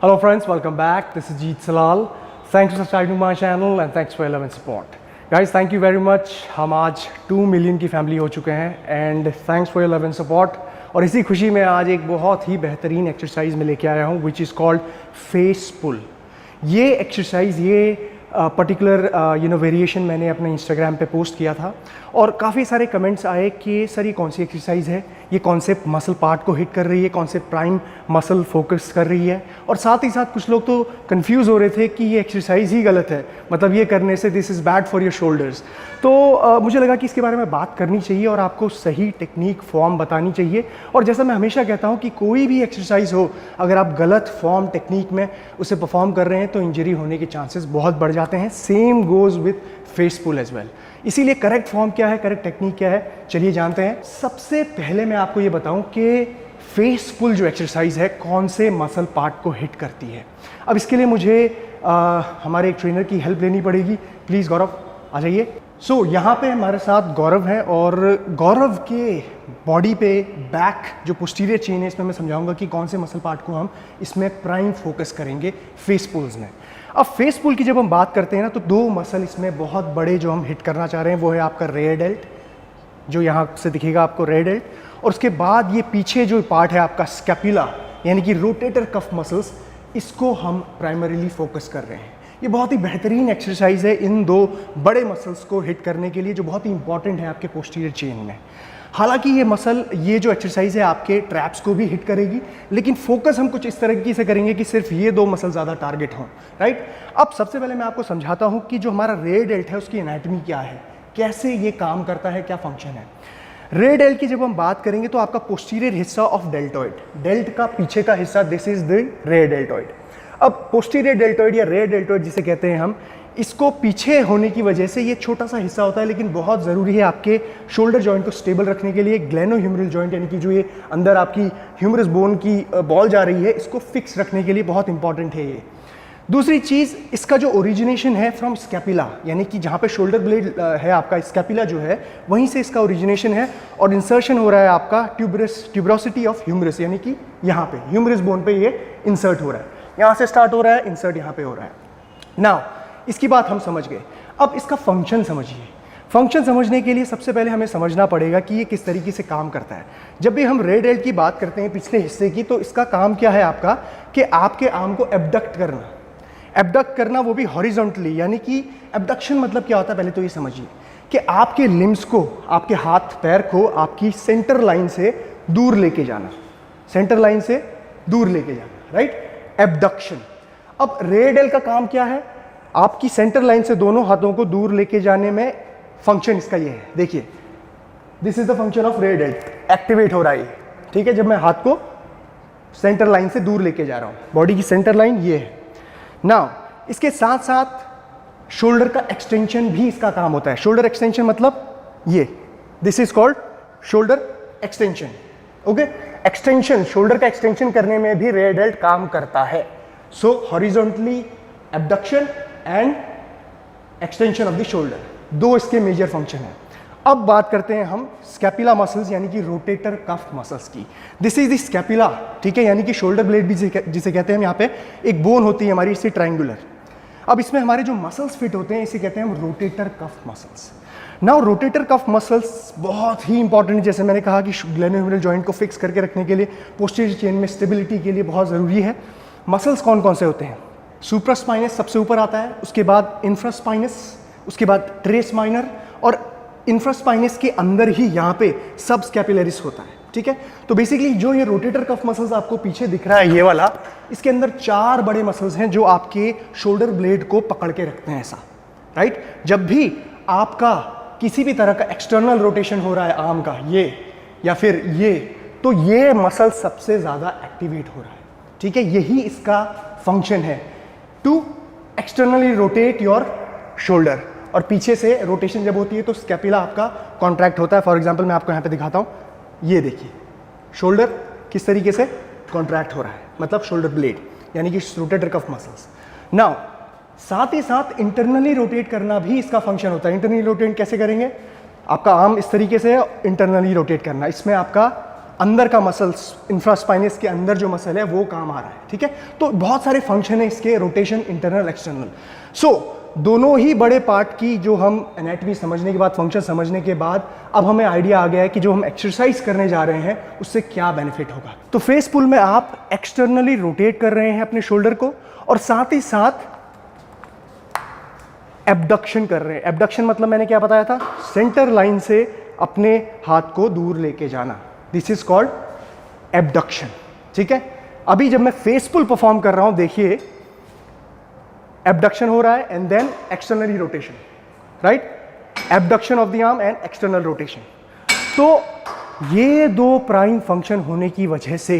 Hello friends, welcome back. This is Jeet Salal. Thanks for subscribing to my channel and thanks for your love and support. Guys, thank you very much. हम आज 2 million की family हो चुके हैं and thanks for your love and support. और इसी खुशी में आज एक बहुत ही बेहतरीन एक्सरसाइज में लेके आया हूँ विच इज़ कॉल्ड फेस पुल। ये एक्सरसाइज पर्टिकुलर वेरिएशन मैंने अपने इंस्टाग्राम पे पोस्ट किया था और काफ़ी सारे कमेंट्स आए कि सर ये कौन सी एक्सरसाइज है, ये कौन से मसल पार्ट को हिट कर रही है, कौन से प्राइम मसल फोकस कर रही है। और साथ ही साथ कुछ लोग तो कंफ्यूज हो रहे थे कि ये एक्सरसाइज ही गलत है, मतलब ये करने से this is bad for your shoulders. तो मुझे लगा कि इसके बारे में बात करनी चाहिए और आपको सही टेक्निक फॉर्म बतानी चाहिए। और जैसा मैं हमेशा कहता हूँ कि कोई भी एक्सरसाइज हो, अगर आप गलत फॉर्म टेक्निक में उसे परफॉर्म कर रहे हैं तो इंजरी होने के चांसेस बहुत बढ़ जाते हैं। Same goes with face pull as well. इसीलिए करेक्ट फॉर्म क्या है, करेक्ट टेक्निक क्या है, चलिए जानते हैं। सबसे पहले मैं आपको ये बताऊं कि फेस पुल जो एक्सरसाइज है कौन से मसल पार्ट को हिट करती है। अब इसके लिए मुझे हमारे एक ट्रेनर की हेल्प लेनी पड़ेगी। प्लीज़ गौरव आ जाइए। सो यहाँ पे हमारे साथ गौरव है और गौरव के बॉडी पे बैक जो पोस्टीरियर चेन है इसमें मैं समझाऊंगा कि कौन से मसल पार्ट को हम इसमें प्राइम फोकस करेंगे फेस पुल्स में। अब फेस पुल की जब हम बात करते हैं ना तो दो मसल इसमें बहुत बड़े जो हम हिट करना चाह रहे हैं वो है आपका रेयर डेल्ट, जो यहाँ से दिखेगा आपको रेयर डेल्ट, और उसके बाद ये पीछे जो पार्ट है आपका स्कैपुला यानी कि रोटेटर कफ मसल्स, इसको हम प्राइमरीली फोकस कर रहे हैं। ये बहुत ही बेहतरीन एक्सरसाइज है इन दो बड़े मसल्स को हिट करने के लिए जो बहुत ही इंपॉर्टेंट है आपके पोस्टीरियर चेन में। हालांकि ये जो एक्सरसाइज है आपके ट्रैप्स को भी हिट करेगी, लेकिन फोकस हम कुछ इस तरीके से करेंगे कि सिर्फ ये दो मसल ज़्यादा टारगेट हों, राइट। अब सबसे पहले मैं आपको समझाता हूँ कि जो हमारा रेयर डेल्ट है उसकी एनाटॉमी क्या है, कैसे ये काम करता है, क्या फंक्शन है। रेयर डेल्ट की जब हम बात करेंगे तो आपका पोस्टीरियर हिस्सा ऑफ डेल्टॉइड, डेल्ट का पीछे का हिस्सा, this is the rear deltoid. अब पोस्टीरियर डेल्टॉइड या रेयर डेल्टॉइड जिसे कहते हैं हम, इसको पीछे होने की वजह से ये छोटा सा हिस्सा होता है, लेकिन बहुत ज़रूरी है आपके शोल्डर जॉइंट को स्टेबल रखने के लिए। ग्लेनोह्यूमरल जॉइंट यानी कि जो ये अंदर आपकी ह्यूमरस बोन की बॉल जा रही है, इसको फिक्स रखने के लिए बहुत इंपॉर्टेंट है ये। दूसरी चीज़, इसका जो ओरिजिनेशन है फ्रॉम स्कैपुला, यानी कि जहाँ पे शोल्डर ब्लेड है आपका, स्कैपुला जो है वहीं से इसका ओरिजिनेशन है और इंसर्शन हो रहा है आपका ट्यूबरोसिटी ऑफ ह्यूमरस, यानी कि यहाँ पे ह्यूमरस बोन पे ये इंसर्ट हो रहा है। यहाँ से स्टार्ट हो रहा है, इंसर्ट यहाँ पे हो रहा है। नाउ इसकी बात हम समझ गए, अब इसका फंक्शन समझिए। फंक्शन समझने के लिए सबसे पहले हमें समझना पड़ेगा कि ये किस तरीके से काम करता है। जब भी हम रेयर डेल्ट की बात करते हैं पिछले हिस्से की, तो इसका काम क्या है आपका कि आपके आर्म को एबडक्ट करना, एबडक्ट करना वो भी हॉरिजॉन्टली, यानी कि एबडक्शन मतलब क्या होता है पहले तो ये समझिए कि आपके लिम्स को, आपके हाथ पैर को आपकी सेंटर लाइन से दूर लेके जाना, सेंटर लाइन से दूर लेके जाना, राइट, एबडक्शन। अब रेयर डेल्ट का काम क्या है, आपकी सेंटर लाइन से दोनों हाथों को दूर लेके जाने में फंक्शन इसका ये है। देखिए, this is the function of rare dealt, activate हो रहा है, ठीक है, जब मैं हाथ को सेंटर लाइन से दूर लेके जा रहा हूं, बॉडी की सेंटर लाइन ये है। नाउ इसके साथ साथ शोल्डर का एक्सटेंशन भी इसका काम होता है। शोल्डर एक्सटेंशन मतलब ये, this is called shoulder extension, okay. Extension, shoulder का एक्सटेंशन करने में भी रेयर डेल्ट काम करता है। So horizontally abduction and extension of the shoulder, दो इसके मेजर फंक्शन है। अब बात करते हैं हम स्कैपुला मसल्स यानी कि रोटेटर कफ मसल्स की। दिस इज द स्कैपुला, ठीक है, यानी कि शोल्डर ब्लेड भी जिसे कहते हैं हम, यहाँ पे एक बोन होती है हमारी, इससे ट्रायंगुलर। अब इसमें हमारे जो मसल्स फिट होते हैं इसे कहते हैं हम rotator cuff muscles. Now rotator cuff muscles बहुत ही इंपॉर्टेंट है, जैसे मैंने कहा कि ग्लेनोह्यूमरल जॉइंट को फिक्स करके रखने के लिए, पोस्टीरियर चेन में स्टेबिलिटी के लिए बहुत ज़रूरी है। मसल्स कौन कौन से होते हैं? सुप्रास्पाइनस सबसे ऊपर आता है, उसके बाद इंफ्रास्पाइनस, उसके बाद ट्रेस माइनर, और इंफ्रास्पाइनस के अंदर ही यहाँ पे सब स्कैपुलरिस होता है, ठीक है। तो बेसिकली जो ये रोटेटर कफ मसल्स आपको पीछे दिख रहा है ये वाला, इसके अंदर 4 बड़े मसल्स हैं जो आपके शोल्डर ब्लेड को पकड़ के रखते हैं ऐसा, राइट। जब भी आपका किसी भी तरह का एक्सटर्नल रोटेशन हो रहा है आर्म का, ये या फिर ये, तो ये मसल सबसे ज़्यादा एक्टिवेट हो रहा है, ठीक है। यही इसका फंक्शन है, to externally rotate your shoulder. और पीछे से रोटेशन जब होती है तो स्कैपुला आपका कॉन्ट्रैक्ट होता है। फॉर एग्जांपल मैं आपको यहाँ पे दिखाता हूँ, ये देखिए शोल्डर किस तरीके से कॉन्ट्रैक्ट हो रहा है, मतलब शोल्डर ब्लेड यानी कि रोटेटर कफ मसल्स। नाउ साथ ही साथ इंटरनली रोटेट करना भी इसका फंक्शन होता है। इंटरनली रोटेट कैसे करेंगे? आपका आर्म इस तरीके से इंटरनली रोटेट करना, इसमें आपका अंदर का मसल्स, इंफ्रास्पाइनस के अंदर जो मसल है वो काम आ रहा है, ठीक है। तो बहुत सारे फंक्शन है इसके, रोटेशन, इंटरनल, एक्सटर्नल। सो दोनों ही बड़े पार्ट की जो हम एनाटॉमी समझने के बाद, फंक्शन समझने के बाद, अब हमें आइडिया आ गया है कि जो हम एक्सरसाइज करने जा रहे हैं उससे क्या बेनिफिट होगा। तो फेस पुल में आप एक्सटर्नली रोटेट कर रहे हैं अपने शोल्डर को और साथ ही साथ एबडक्शन कर रहे हैं। एबडक्शन मतलब मैंने क्या बताया था, सेंटर लाइन से अपने हाथ को दूर लेके जाना, दिस इज कॉल्ड एबडक्शन, ठीक है। अभी जब मैं फेस पुल परफॉर्म कर रहा हूं, देखिए एबडक्शन हो रहा है and then externally rotation, right, abduction of the arm and external rotation. तो ये दो प्राइम फंक्शन होने की वजह से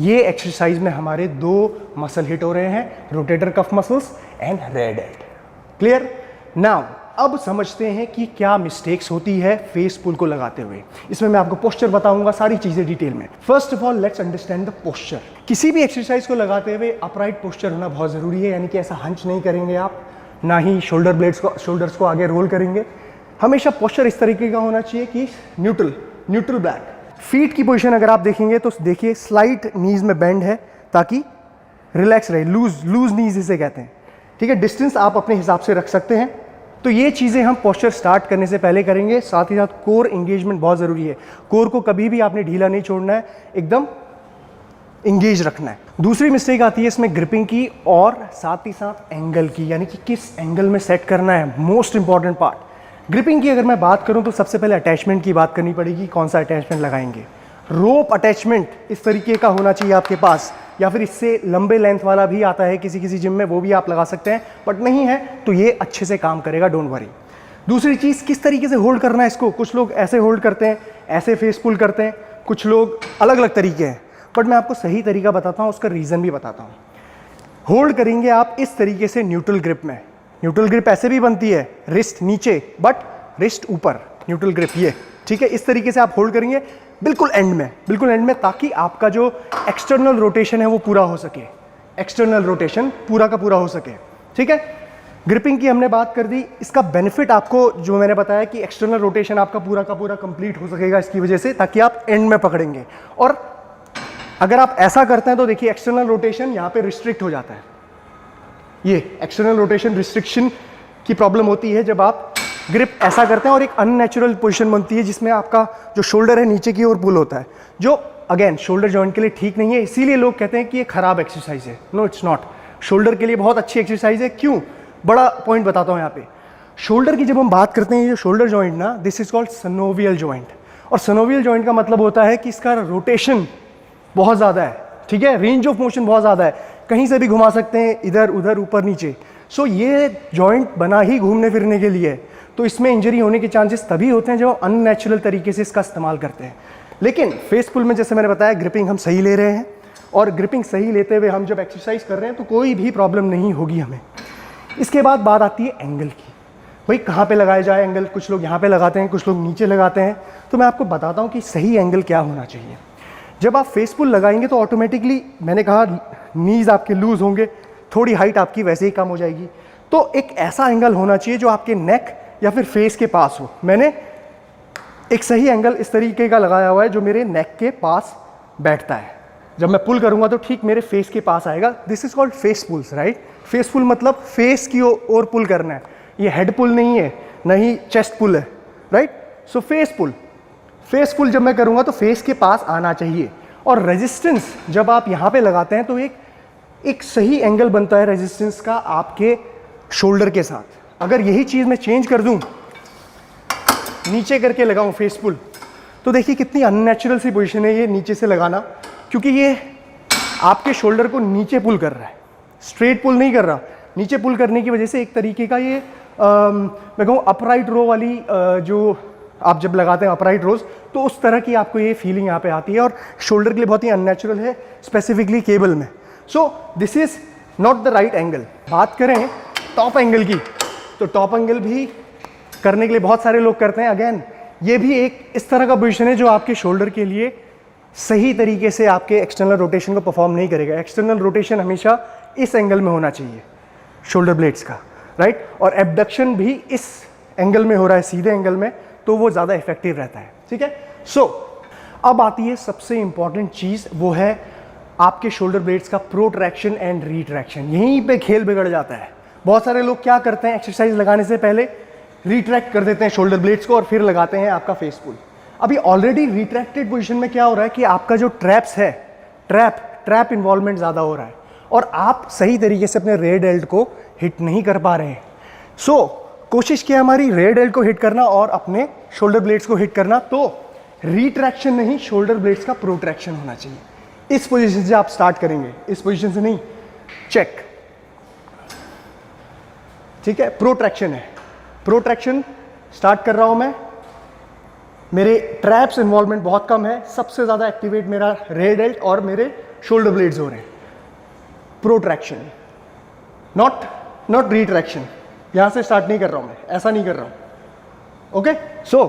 ये एक्सरसाइज में हमारे दो मसल हिट हो रहे हैं, rotator cuff muscles and red and. Clear? Now अब समझते हैं कि क्या मिस्टेक्स होती है फेस पुल को लगाते हुए। इसमें मैं आपको पोस्चर बताऊंगा, सारी चीजें डिटेल में। First of all let's understand the posture. किसी भी एक्सरसाइज को लगाते हुए अपराइट पोस्चर होना बहुत जरूरी है, यानी कि ऐसा हंच नहीं करेंगे आप, ना ही शोल्डर्स को आगे रोल करेंगे। हमेशा पोस्चर इस तरीके का होना चाहिए कि न्यूट्रल बैक। फीट की पोजिशन अगर आप देखेंगे तो देखिए स्लाइट नीज में बेंड है ताकि रिलैक्स रहे, लूज नीज इसे कहते हैं, ठीक है। डिस्टेंस आप अपने हिसाब से रख सकते हैं। तो ये चीज़ें हम पोस्चर स्टार्ट करने से पहले करेंगे। साथ ही साथ कोर एंगेजमेंट बहुत ज़रूरी है। कोर को कभी भी आपने ढीला नहीं छोड़ना है, एकदम एंगेज रखना है। दूसरी मिस्टेक आती है इसमें ग्रिपिंग की और साथ ही साथ एंगल की, यानी कि किस एंगल में सेट करना है, मोस्ट इंपॉर्टेंट पार्ट। ग्रिपिंग की अगर मैं बात करूं तो सबसे पहले अटैचमेंट की बात करनी पड़ेगी, कौन सा अटैचमेंट लगाएंगे। रोप अटैचमेंट इस तरीके का होना चाहिए आपके पास, या फिर इससे लंबे लेंथ वाला भी आता है किसी किसी जिम में, वो भी आप लगा सकते हैं, बट नहीं है तो ये अच्छे से काम करेगा, डोंट वरी। दूसरी चीज़, किस तरीके से होल्ड करना है इसको। कुछ लोग ऐसे होल्ड करते हैं, ऐसे फेस पुल करते हैं, कुछ लोग अलग अलग तरीके हैं, बट मैं आपको सही तरीका बताता हूँ, उसका रीज़न भी बताता हूँ। होल्ड करेंगे आप इस तरीके से न्यूट्रल ग्रिप में। न्यूट्रल ग्रिप ऐसे भी बनती है, रिस्ट नीचे बट रिस्ट ऊपर, न्यूट्रल ग्रिप ये, ठीक है। इस तरीके से आप होल्ड करेंगे बिल्कुल एंड में, ताकि आपका जो एक्सटर्नल रोटेशन है वो पूरा हो सके, एक्सटर्नल रोटेशन पूरा का पूरा हो सके, ठीक है। ग्रिपिंग की हमने बात कर दी। इसका बेनिफिट आपको जो मैंने बताया कि एक्सटर्नल रोटेशन आपका पूरा का पूरा कंप्लीट हो सकेगा इसकी वजह से, ताकि आप एंड में पकड़ेंगे। और अगर आप ऐसा करते हैं तो देखिए एक्सटर्नल रोटेशन यहाँ पे रिस्ट्रिक्ट हो जाता है। ये एक्सटर्नल रोटेशन रिस्ट्रिक्शन की प्रॉब्लम होती है जब आप ग्रिप ऐसा करते हैं और एक अननेचुरल पोजीशन बनती है जिसमें आपका जो शोल्डर है नीचे की ओर पुल होता है, जो अगेन शोल्डर जॉइंट के लिए ठीक नहीं है। इसीलिए लोग कहते हैं कि ये खराब एक्सरसाइज है। No, it's not. शोल्डर के लिए बहुत अच्छी एक्सरसाइज है। क्यों? बड़ा पॉइंट बताता हूँ यहाँ पे। शोल्डर की जब हम बात करते हैं, ये जो शोल्डर जॉइंट ना, दिस इज कॉल्ड सनोवियल जॉइंट। और सनोवियल जॉइंट का मतलब होता है कि इसका रोटेशन बहुत ज़्यादा है, ठीक है, रेंज ऑफ मोशन बहुत ज़्यादा है, कहीं से भी घुमा सकते हैं, इधर उधर ऊपर नीचे। सो ये जॉइंट बना ही घूमने फिरने के लिए है। तो इसमें इंजरी होने के चांसेस तभी होते हैं जब अननेचुरल तरीके से इसका इस्तेमाल करते हैं। लेकिन फेस पुल में जैसे मैंने बताया, ग्रिपिंग हम सही ले रहे हैं, और ग्रिपिंग सही लेते हुए हम जब एक्सरसाइज कर रहे हैं तो कोई भी प्रॉब्लम नहीं होगी हमें। इसके बाद बात आती है एंगल की। भाई कहाँ पे लगाया जाए एंगल? कुछ लोग यहाँ पे लगाते हैं, कुछ लोग नीचे लगाते हैं। तो मैं आपको बताता हूँ कि सही एंगल क्या होना चाहिए। जब आप फेस पुल लगाएंगे तो ऑटोमेटिकली, मैंने कहा, नीज आपके लूज होंगे, थोड़ी हाइट आपकी वैसे ही कम हो जाएगी। तो एक ऐसा एंगल होना चाहिए जो आपके नेक या फिर फेस के पास हो। मैंने एक सही एंगल इस तरीके का लगाया हुआ है जो मेरे नेक के पास बैठता है। जब मैं पुल करूंगा तो ठीक मेरे फेस के पास आएगा। This is called face pulls, right. Face pull मतलब फेस की ओर पुल करना है। ये हेड पुल नहीं है, न ही चेस्ट पुल है, राइट। सो फेस पुल जब मैं करूंगा तो फेस के पास आना चाहिए। और रेजिस्टेंस जब आप यहाँ पे लगाते हैं तो एक सही एंगल बनता है रेजिस्टेंस का आपके शोल्डर के साथ। अगर यही चीज़ मैं चेंज कर दूं, नीचे करके लगाऊं फेस पुल, तो देखिए कितनी अननेचुरल सी पोजीशन है ये नीचे से लगाना, क्योंकि ये आपके शोल्डर को नीचे पुल कर रहा है, स्ट्रेट पुल नहीं कर रहा। नीचे पुल करने की वजह से एक तरीके का ये मैं कहूँ अपराइट रो वाली जो आप जब लगाते हैं अपराइट रोज, तो उस तरह की आपको ये फीलिंग यहाँ पे आती है और शोल्डर के लिए बहुत ही अननेचुरल है, स्पेसिफिकली केबल में। So this is not the right angle. बात करें टॉप एंगल की, तो टॉप एंगल भी करने के लिए बहुत सारे लोग करते हैं। अगेन ये भी एक इस तरह का पोजीशन है जो आपके शोल्डर के लिए सही तरीके से आपके एक्सटर्नल रोटेशन को परफॉर्म नहीं करेगा। एक्सटर्नल रोटेशन हमेशा इस एंगल में होना चाहिए शोल्डर ब्लेड्स का, राइट। और एबडक्शन भी इस एंगल में हो रहा है, सीधे एंगल में, तो वो ज़्यादा इफेक्टिव रहता है, ठीक है। सो अब आती है सबसे इंपॉर्टेंट चीज़, वो है आपके शोल्डर ब्लेड्स का प्रोट्रैक्शन एंड रिट्रैक्शन। यहीं पे खेल बिगड़ जाता है। बहुत सारे लोग क्या करते हैं, एक्सरसाइज लगाने से पहले रिट्रैक्ट कर देते हैं शोल्डर ब्लेड्स को और फिर लगाते हैं आपका फेस पुल। अभी ऑलरेडी रिट्रैक्टेड पोजीशन में क्या हो रहा है कि आपका जो ट्रैप्स है, ट्रैप इन्वॉल्वमेंट ज़्यादा हो रहा है और आप सही तरीके से अपने रेयर डेल्ट को हिट नहीं कर पा रहे हैं। सो कोशिश किया हमारी रेयर डेल्ट को हिट करना और अपने शोल्डर ब्लेड्स को हिट करना, तो रिट्रैक्शन नहीं, शोल्डर ब्लेड्स का प्रोट्रैक्शन होना चाहिए। इस पोजीशन से आप स्टार्ट करेंगे, इस पोजीशन से नहीं। चेक, ठीक है, प्रोट्रैक्शन है, प्रोट्रैक्शन स्टार्ट कर रहा हूं मैं। मेरे ट्रैप्स इन्वॉल्वमेंट बहुत कम है, सबसे ज्यादा एक्टिवेट मेरा रेयर डेल्ट और मेरे शोल्डर ब्लेड्स हो रहे हैं। Protraction, not retraction. यहां से स्टार्ट नहीं कर रहा हूं मैं, ऐसा नहीं कर रहा हूं। Okay, so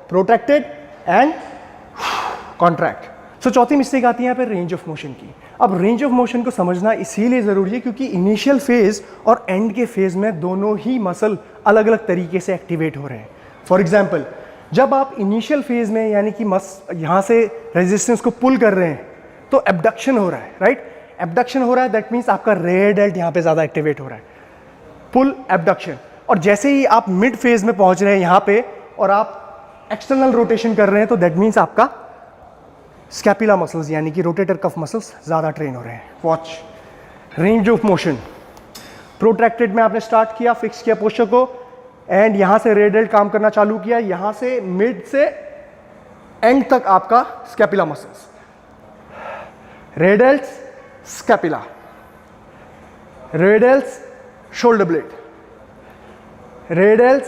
protracted and contract. So चौथी मिस्टेक आती है यहाँ पे रेंज ऑफ मोशन की। अब रेंज ऑफ मोशन को समझना इसीलिए ज़रूरी है क्योंकि इनिशियल फेज और एंड के फेज में दोनों ही मसल अलग अलग तरीके से एक्टिवेट हो रहे हैं। फॉर एग्जाम्पल, जब आप इनिशियल फेज में यानी कि यहाँ से रेजिस्टेंस को पुल कर रहे हैं तो एब्डक्शन हो रहा है, राइट? एब्डक्शन हो रहा है, दैट मीन्स आपका रेयर डेल्ट यहाँ पे ज़्यादा एक्टिवेट हो रहा है। पुल, एब्डक्शन। और जैसे ही आप मिड फेज में पहुँच रहे हैं यहाँ पे और आप एक्सटर्नल रोटेशन कर रहे हैं तो दैट मीन्स आपका स्कैपुला मसल्स यानी कि रोटेटर कफ मसल्स ज़्यादा ट्रेन हो रहे हैं। Watch range of motion. Protracted में आपने स्टार्ट किया, फिक्स किया पोस्चर को एंड यहाँ से रेयर डेल्ट काम करना चालू किया, यहाँ से मिड से एंड तक आपका scapula muscles, rare dealt, scapula, rare dealt, shoulder blade, rare dealt,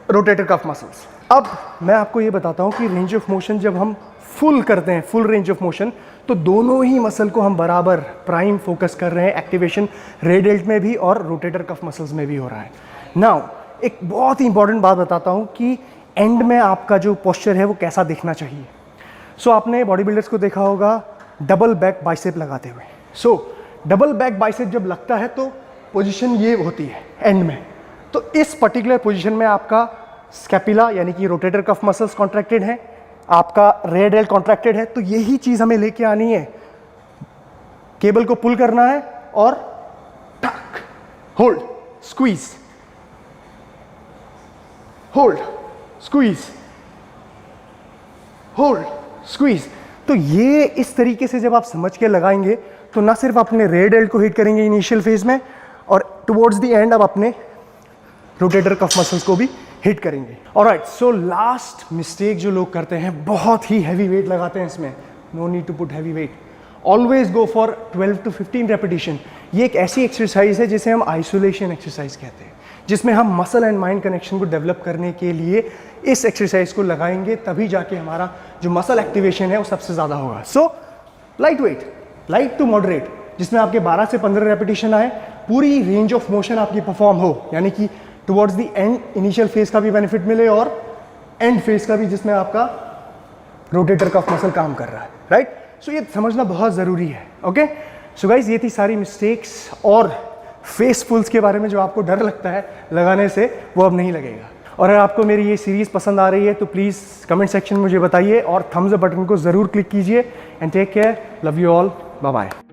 rotator cuff muscles. अब मैं आपको ये बताता हूँ कि रेंज ऑफ मोशन जब हम फुल करते हैं, फुल रेंज ऑफ मोशन, तो दोनों ही मसल को हम बराबर प्राइम फोकस कर रहे हैं। एक्टिवेशन रेयर डेल्ट में भी और रोटेटर कफ मसल्स में भी हो रहा है। नाउ एक बहुत ही इंपॉर्टेंट बात बताता हूँ कि एंड में आपका जो पोस्चर है वो कैसा दिखना चाहिए। सो आपने बॉडी बिल्डर्स को देखा होगा डबल बैक बाइसेप लगाते हुए। सो डबल बैक बाइसेप जब लगता है तो पोजीशन ये होती है एंड में। तो इस पर्टिकुलर पोजीशन में आपका स्कैपुला यानी कि रोटेटर कफ मसल्स कॉन्ट्रैक्टेड है, आपका रेयर डेल्ट कॉन्ट्रैक्टेड है। तो यही चीज़ हमें लेके आनी है, केबल को पुल करना है और टक, hold, squeeze, hold, squeeze, hold, squeeze. तो ये इस तरीके से जब आप समझ के लगाएंगे तो ना सिर्फ अपने रेयर डेल्ट को हिट करेंगे इनिशियल फेज में और टुवर्ड्स द एंड आप अपने रोटेटर कफ मसल्स को भी हिट करेंगे। ऑलराइट, सो लास्ट मिस्टेक जो लोग करते हैं, बहुत ही हैवी वेट लगाते हैं इसमें। No need to put heavy weight, always go for 12 to 15 repetition. ये एक ऐसी एक्सरसाइज है जिसे हम आइसोलेशन एक्सरसाइज कहते हैं, जिसमें हम मसल एंड माइंड कनेक्शन को डेवलप करने के लिए इस एक्सरसाइज को लगाएंगे, तभी जाके हमारा जो मसल एक्टिवेशन है वो सबसे ज़्यादा होगा। So light weight, light to moderate, जिसमें आपके 12 से 15 रेपिटेशन आए, पूरी रेंज ऑफ मोशन आपकी परफॉर्म हो, यानी कि towards the end initial phase का भी बेनिफिट मिले और एंड फेज का भी, जिसमें आपका रोटेटर कफ मसल काम कर रहा है, राइट? सो ये समझना बहुत ज़रूरी है। ओके, सो गाइज ये थी सारी मिस्टेक्स और फेस पुल्स के बारे में जो आपको डर लगता है लगाने से, वो अब नहीं लगेगा। और अगर आपको मेरी ये सीरीज़ पसंद आ रही है तो प्लीज़ कमेंट सेक्शन में मुझे बताइए और थम्स अप बटन को ज़रूर क्लिक कीजिए। And take care, love you all, bye bye.